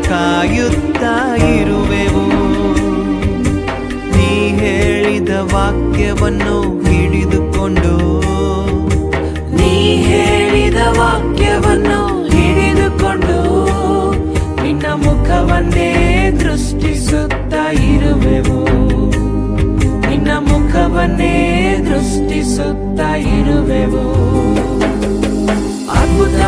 ಕಾಯುತ್ತಾ ಇರುವೆವು. ನೀ ಹೇಳಿದ ವಾಕ್ಯವನ್ನು ಹಿಡಿದುಕೊಂಡು, ನೀ ಹೇಳಿದ ವಾಕ್ಯವನ್ನು ಹಿಡಿದುಕೊಂಡು ನಿನ್ನ ಮುಖವನ್ನೇ ದೃಷ್ಟಿಸುತ್ತಾ ಇರುವೆವು. ನಿನ್ನ ಮುಖವನ್ನೇ ದೃಷ್ಟಿಸುತ್ತಾ ಇರುವೆವು. ಅದ್ಭುತ